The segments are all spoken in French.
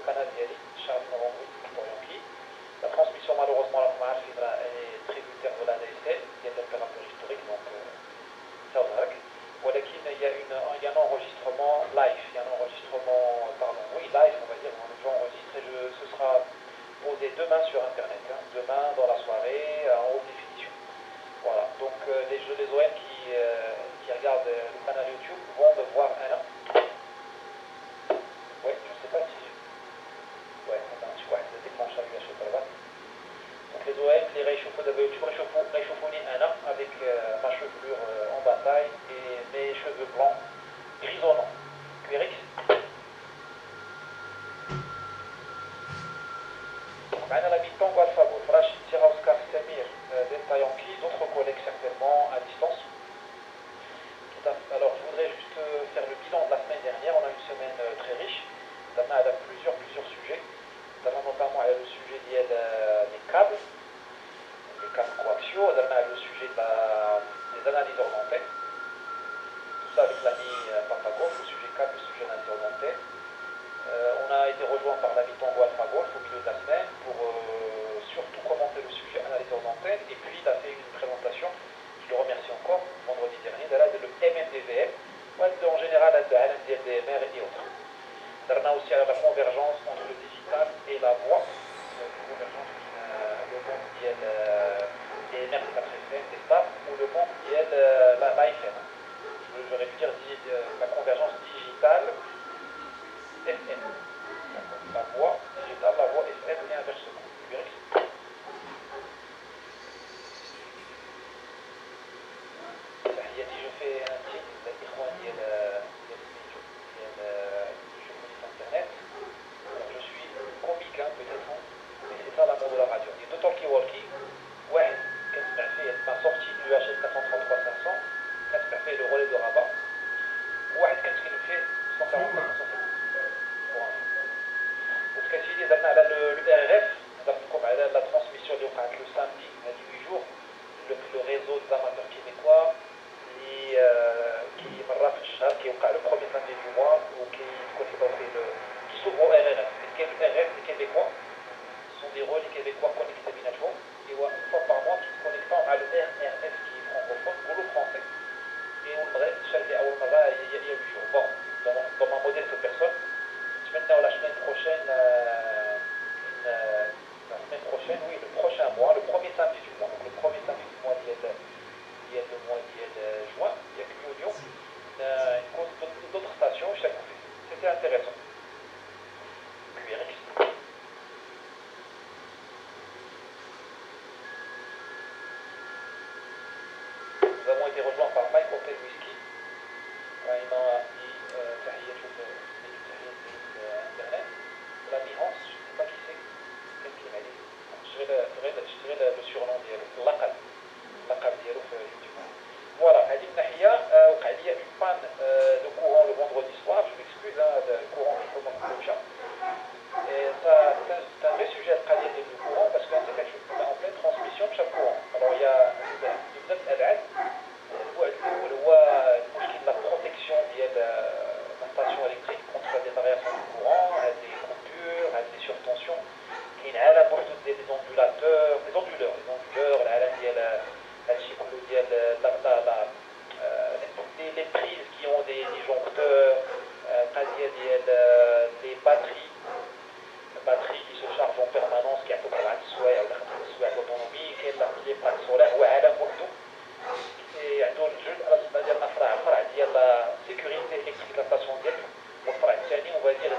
القناه ديالي شعب نوفمبر طوريونكي. La transmission, malheureusement, est tributaire de la DSL, il y a de l'opérateur historique, donc ça va. ولكن il y a un enregistrement live, il y a un enregistrement, pardon, oui, live, on va dire, j'enregistre et ce sera posé demain sur Internet, hein, demain dans la soirée, en haute définition. Voilà, donc les OM qui regardent le canal YouTube vont me voir un an. Ouais, je sais pas si... Ouais, attends, tu vois, le déclenchage à Chocolat. Donc les OM, les réchauffonnés un an avec ma chevelure en bataille et mes cheveux blancs grisonnants. QRX. معنا la mi-temps Alpha Golf, Rachid Sierra Oscar Samir Delta Yankee, d'autres collègues certainement à distance. Alors je voudrais juste faire le bilan de la semaine dernière. On a une semaine très riche. On a plusieurs sujets. Notamment le sujet des câbles coaxiaux. On a le sujet des analyses orientées. Tout ça avec l'ami Papagov, le sujet câble, le sujet d'analyse orientée. On a été rejoint par l'ami Tango Alpha Golf au milieu de la semaine pour surtout commenter le sujet analyse orientée. Et puis il a fait une présentation, je le remercie encore, vendredi dernier, de le MMDVM, en général de LMDMR et autres. On a aussi la convergence entre le digital et la voix, la convergence le monde qui est DMR 4 FM, des stars, ou le monde qui est l'AFM. J'aurais pu dire la convergence digitale FM. La voix digitale, la voix FM et inversement. Je fais un titre internet. Je suis comique peut-être, mais c'est ça l'amour de la radio. Il y a deux talkie-walkie. Ouais, qu'est-ce que fait ma sortie du HL 433-500, qu'est-ce que fait le relais de Rabat. Ouais, qu'est-ce qu'il fait 140 parce que si on a le RF, la transmission de le samedi, à 18 jours, le réseau des amateurs québécois qui est le premier samedi du mois ou qui s'ouvre au RRF. Les RF, les Québécois, sont des relais québécois connectés binalement et une fois par mois qui se connectent à le RRF qui est francophone ou le français. Et on devrait chercher à il y a 8 jours. Bon, dans ma modeste personne, maintenant la semaine prochaine, oui, le prochain mois, le premier samedi du mois, donc le premier samedi du mois, il y a le mois de juin, il y a Union, d'autres stations chaque fois. C'était intéressant. QRX. Nous avons été rejoints par Mike Cocktail Whisky. Il m'a dit internet. L'ami Hans, je ne sais pas qui c'est. Qu'est-ce qu'il m'a dit? Je dirais le surnom de Laqab. Laqab diallo sur YouTube. Voilà, à Nahia, il y a une panne de courant le vendredi soir. Je m'excuse, le courant qui commence le chat. Et c'est un vrai sujet à travailler du courant parce que c'est quelque chose en pleine transmission de chaque courant. Alors il y a la protection de la station électrique contre des variations de courant, des coupures, des surtensions. Il y a des ondulateurs, les prises qui ont des disjoncteurs, des batteries qui se chargent en permanence, qui ont autonomie, les pannes solaires, et la sécurité électrique de la station on va dire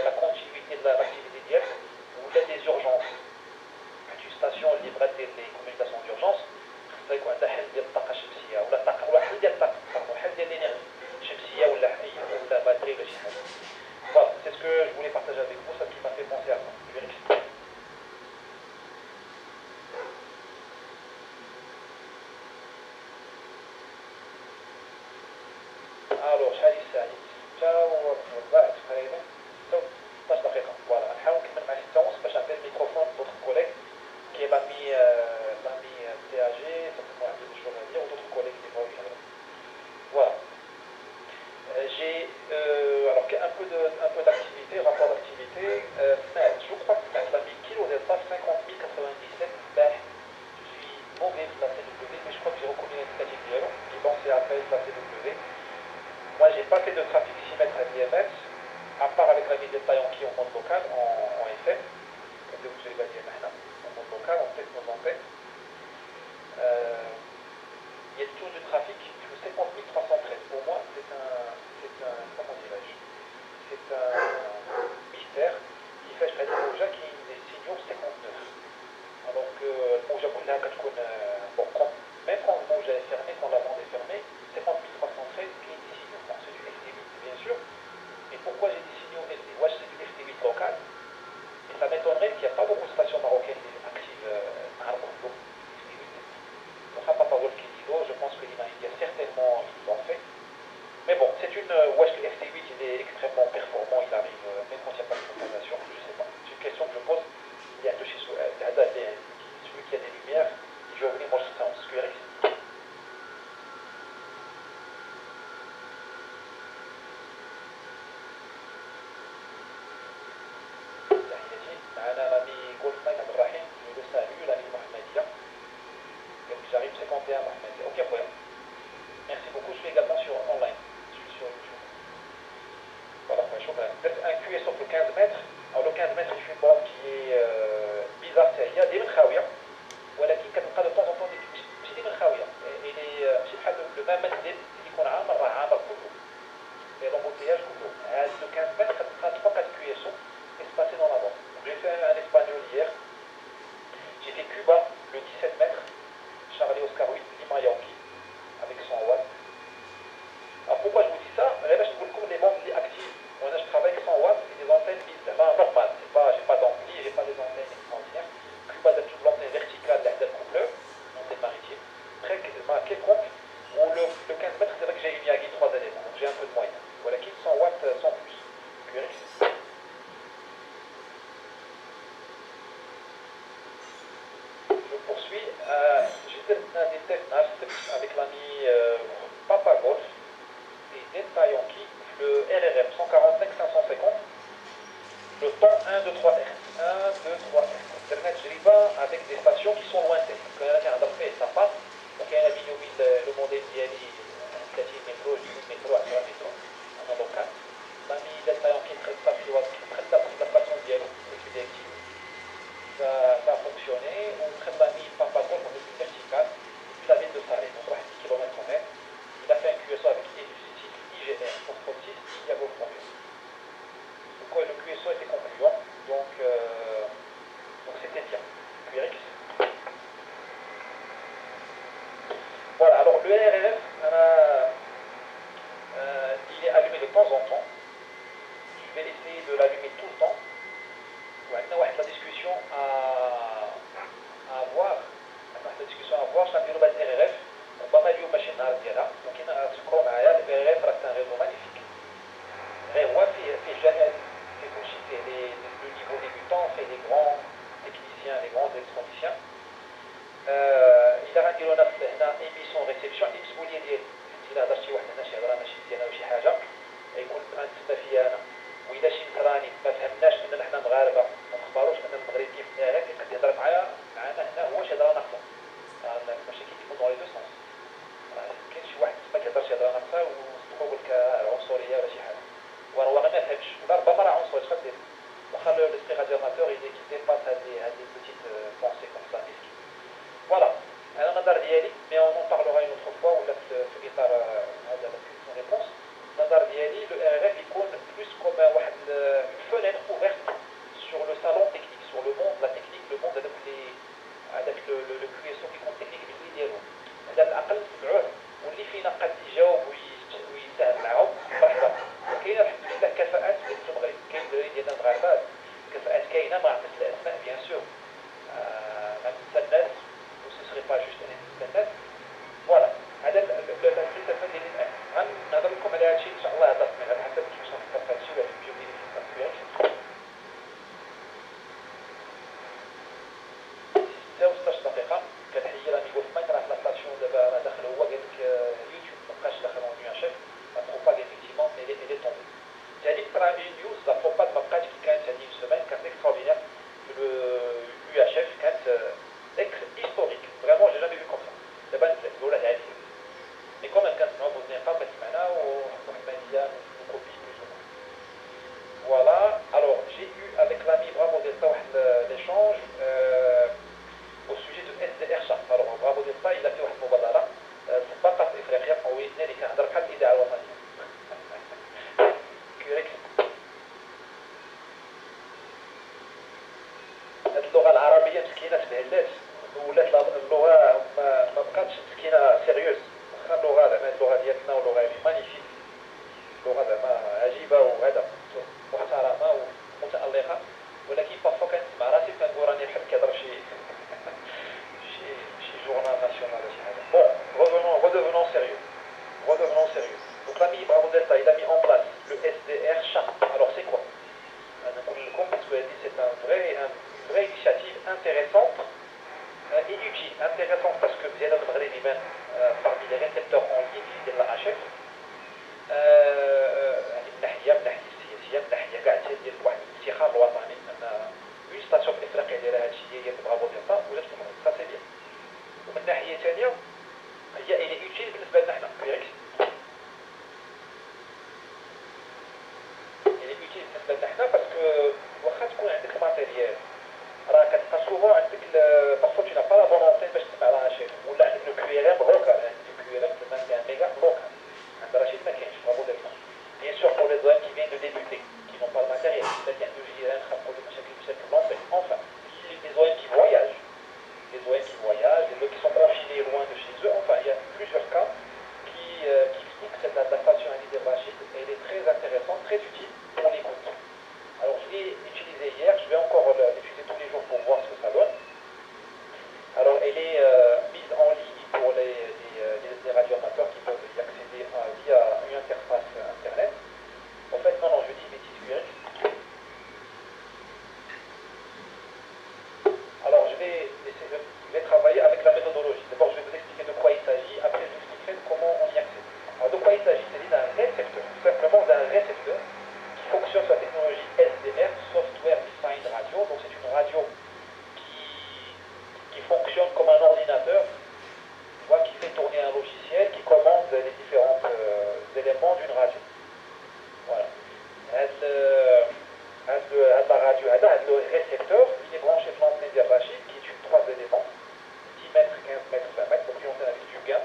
la continuité de l'activité ou des urgences. Une station libre des communications d'urgence, ça يكون عندها حل ديال الطاقه الشمسيه ولا الطاقه واحد ديال الطاقه حل ديال الانرجي شمسيه ولا باتري ولا شي حاجه. Voilà, c'est ce que je voulais partager avec vous, ça qui m'a fait penser à ça. Je vais l'expliquer. Alors, شحال الساعه؟ حتى تقريبا 16 دقيقه. Voilà, نحاول نكمل مع 6 ونص باش نعطي الميكروفون لدوطخ كوليغ qui est l'ami TAG, certainement un peu de choses à dire, ou d'autres collègues qui vont y. Voilà. J'ai alors un peu d'activité, rapport d'activité. un QSO pour 15 mètres. Alors le 15 mètres, il fait une bombe qui est bizarre, il y a des mètres. ولكن كتلقى de temps en temps ماشي ديما خاويه يعني ماشي بحال لو مام منزل اللي يكون عامر راه عامر كله et l'embouteillage كله هاد لو 15 متر كتلقى 3 4 كيسو espacés dans la bombe. J'ai fait un espagnol hier, j'ai fait Cuba le 17 mètres, Charlie Oscar 8 Lima Yankee avec 100 watts. Alors pourquoi je vous dis ça? Là je vous le les bombes les actives, moi je travaille avec 100 watts et des antennes vides, enfin normales, c'est pas, j'ai pas d'ampli, j'ai pas des antennes extraordinaires. Cuba c'est une antenne verticale là le coupleur, antenne maritime, très quelconque, où le 15 mètres c'est vrai que j'ai une Yagi 3 éléments, donc j'ai un peu de moyen. Voilà qui 100 watts sans plus. QRX. Je poursuis. J'étais dans des tests avec l'ami Papa Golf et Delta Yankee, le RRM 145-550, le temps 1, 2, 3 Hz. 1, 2, 3 Hz. Internet, je pas avec des stations qui sont lointaines. Quand il y a un fait, ça passe. Donc il y a le modèle d'IALI, 30 métro, 10 métro, 10 métro, en local. L'ami Delta Yankee traite la station d'IALI, ça a fonctionné. On traite l'ami Papa Golf en étude verticale, depuis la ville de Salé, donc 10 km quand même. Il a fait un QSO avec IGR, Phosphore 6, Diago Formule. Donc le QSO était concluant, donc c'était bien. QRX. Voilà, alors le RRF, il est allumé de temps en temps. Je vais essayer de l'allumer tout le temps. La discussion à avoir, je vais le RRF, on va mettre une machine à dire là. Donc, le RRF reste un réseau magnifique. Le niveau débutant, c'est les grands techniciens, les grands électroniciens. Il a rendu une émission réception, il dit إذا هضر شي واحد هنا شي هضره ماشي مزيانه ولا شي حاجه يكون غنتسنى فيا انا واذا شي نصراني ما فهمناش اننا حنا مغاربه ما نخبروش ان المغرب كيف داير كيقدر يهضر معايا هنا هو شي هضره ناقصه ماشي كيكون دون لي دو سونس كاين شي واحد ما كيهضرش هضره ناقصه ويقول لك عنصريه ولا شي حاجه وراه ما فهمش ولا ربما راه عنصري اش غدير واخا لو ستيغاديرماتور il dépasse هذه petites pensées comme ça مسكين voilà انا النظر ديالي مي اون parlera une autre fois ولا في اطار هذا la réponse النظر ديالي لو RRF يكون plus comme واحد une fenêtre ouverte sur le salon technique sur le monde la technique le monde هذاك le QSO كيكون technique باللي ديالو هذا العقل تبعوه واللي فينا قد يجاوب ويساهم معاهم مرحبا وكاينه الحمد لله كفاءات في المغرب كاين الدراري ديالنا المغاربه كفاءات كاينه ما عرفت الاسماء بيان سور ما ننسى الناس ce serait pas juste un voilà هذا الفلسفه ديالي الان غنهضر لكم على هادشي ان شاء الله هضرت من على حسب كيفاش نفكر في هادشي ولا في الجيو ديالي في 16 دقيقه كنحيي راني قلت ما كرهت لا ستاسيون دابا راه داخل هو قال لك يوتيوب مابقاش داخل اون نيو شيف لا بروباغ effectivement elle est tombée هذيك ترى une news لا بروباغ ما بقاتش كي كانت هذه une semaine كانت extraordinaire le UHF كانت historique vraiment j'ai jamais vu comme ça دابا نزلت ولا هذه mais quand même كنسمعوا بوزني قابل معنا وواحد مزيان وكوبي voilà alors j'ai eu avec l'ami Bravo Delta واحد l'échange au sujet de SDR Sharp alors Bravo Delta il a fait واحد المبادرة سباقة في افريقيا قويتنا اللي كنهضر بحال الاذاعة الوطنية كيريكس هاد اللغة العربية مسكينة تبهلات ولات اللغة ما بقاتش مسكينة سيريوز واخا اللغة زعما اللغة ديالنا واللغة مانيفيك اللغة زعما عجيبة وهذا محترمة ومتألقة ولكن بارفوا كنسمع راسي كنقول راني بحال كيهضر شي journal national ولا شي حاجة bon redevenons sérieux donc l'ami Bravo Delta il a mis en place le SDR Sharp alors c'est quoi أنا نقول لكم parce que c'est une vraie initiative intéressante et utile intéressante parce que مزيانة المغرب يبان parmi les récepteurs en ligne ديال لا HF من ناحية السياسية من ناحية كاع ديال واحد الافتخار الوطني أن اون ستاسيون في افريقيا دايرة هادشي هي Bravo Delta ولات في المغرب ça c'est bien ومن ناحية ثانية هي إلي utile بالنسبة لنا حنا كيريكس إلي le récepteur, il est branché sur l'antenne d'Arachide qui est une 3 éléments, 10 mètres, 15 mètres, 20 mètres, donc une antenne avec du gain.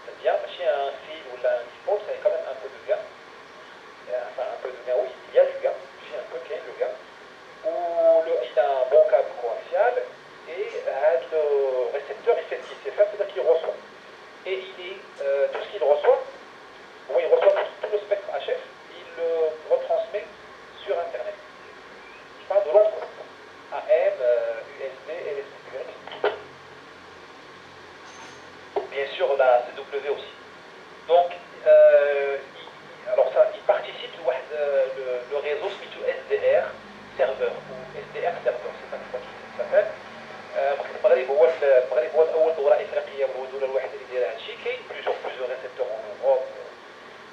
C'est-à-dire, chez un fil ou un dipôle, ça a quand même un peu de gain. Enfin, un peu de gain, oui, il y a du gain, j'ai un peu qu'il y a le gain. Où il a un bon câble coaxial et le récepteur, il fait ce qu'il sait faire, c'est-à-dire qu'il reçoit. Et tout ce qu'il reçoit, bon, il reçoit tout le spectre HF, il le retransmet sur Internet. Je parle de l'autre côté. AM, USB, LSD. Bien sûr, la CW aussi. Donc, alors ça, il participe le réseau Smith SDR serveur ou SDR serveur, c'est ça qu'il s'appelle. المغرب هو اول دوره افريقيه والدوله الوحيده اللي دايره هادشي. كاين plusieurs récepteurs en Europe.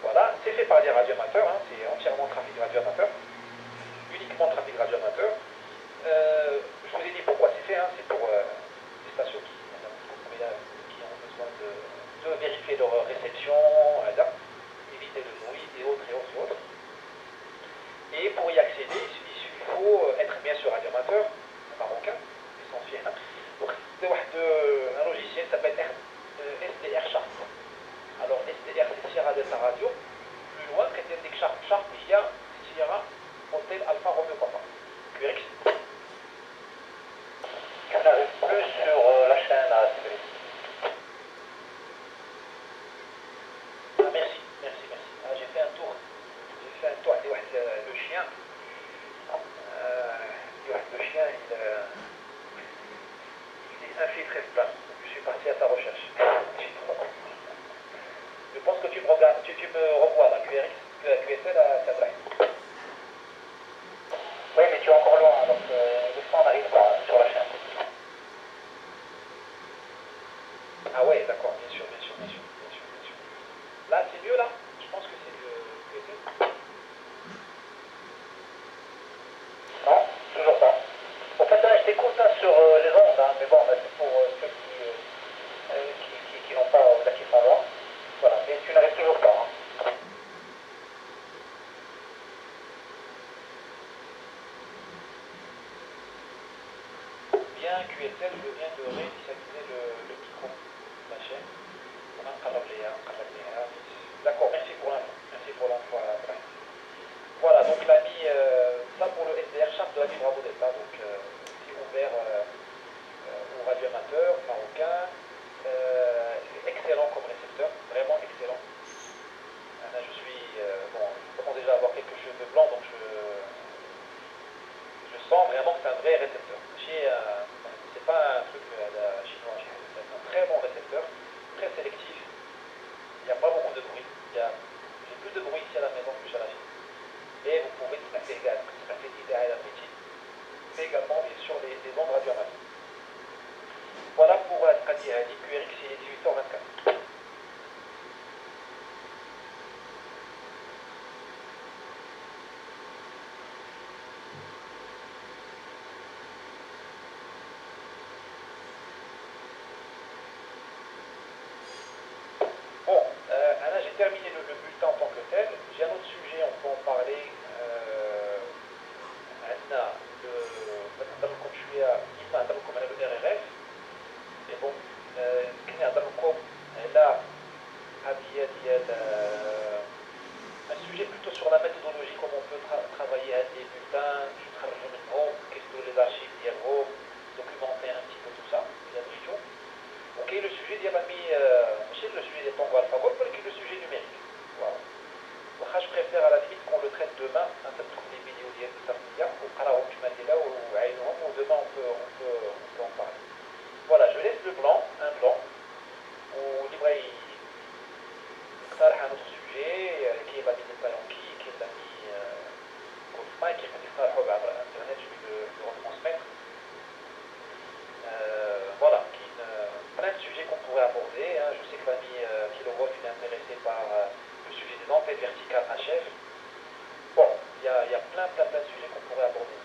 Voilà, c'est fait par des radioamateurs, hein, c'est entièrement trafic radioamateur, uniquement trafic radioamateur. Je vous ai dit pourquoi c'est fait, hein, c'est pour les stations qui ont besoin de vérifier leur réception, éviter le bruit et autres et autres et autres. Et pour y accéder, il faut être bien sûr radioamateur marocain, essentiel. Donc c'est un logiciel qui s'appelle SDR Sharp. Alors SDR c'est Sierra Delta Radio. Plus loin, quand il y a Sharp, il y a Sierra Hotel Alpha Romeo Papa. QRX. On n'arrive plus sur la chaîne à Sibérie. Ah, merci. Ah, j'ai fait un tour. Le chien. Le chien, il est infiltré ce place. Je suis parti à sa recherche. Je pense que tu me regardes, tu me revois là, QSL à Sadraï. Oui, mais tu es encore loin, donc le son n'arrive pas sur la chaîne. Ah ouais, d'accord, bien sûr. Là, c'est mieux là? Je pense que c'est le QSL. Non, toujours pas. En fait, là, je t'écoute sur les ondes, hein, mais bon, c'est pour ceux qui n'ont pas, qui sont loin. Voilà, mais tu n'arrives toujours pas. Hein. Bien, QSL, je viens de réinitialiser le micro de la chaîne. D'accord, merci pour l'info. Voilà, donc il a mis ça pour le SDR Sharp de la ville Bravo Delta, donc c'est ouvert aux radioamateurs marocains. Excellent comme récepteur, vraiment excellent. Là, je commence déjà à avoir quelques cheveux blancs, donc je sens vraiment que c'est un vrai récepteur. C'est pas un truc chinois, c'est un très bon récepteur, très sélectif. Il n'y a pas beaucoup de bruit. J'ai plus de bruit ici à la maison que chez la Chine. Et vous pouvez tout à fait l'appétit, mais également bien sûr les ondes radioamateurs. Voilà pour la stratégie QRX, il est 18h24. Bon, là j'ai terminé le bulletin en tant que tel. J'ai un autre sujet, on peut en parler. نهضرلكم شويه كيما نهضرلكم على le RRF. Et bon, كنا نهضرلكم على un sujet plutôt sur la méthodologie, comment on peut travailler à des bulletins, qu'est-ce que les archives ديالهم, documenter un petit peu tout ça, bien sûr. Ok, le sujet c'est le sujet des Tango AlphaGo, mais le sujet numérique. Voilà. Je préfère à la limite qu'on le traite demain, un peu comme les vidéos d'Yel ou Karaoke, tu m'as dit là, ou demain on peut en parler. Voilà, je laisse le blanc, un blanc, où l'Ibrahim اقترح un autre sujet, qui est l'ami Tayanki, qui est l'ami Kofma, qui est اقترحه par internet, je vais le retransmettre. Voilà, plein de sujets qu'on pourrait aborder. Hein. Je sais que l'ami Kilowatt est intéressé par le sujet des antennes verticales HF. Bon, il y a plein de sujets qu'on pourrait aborder.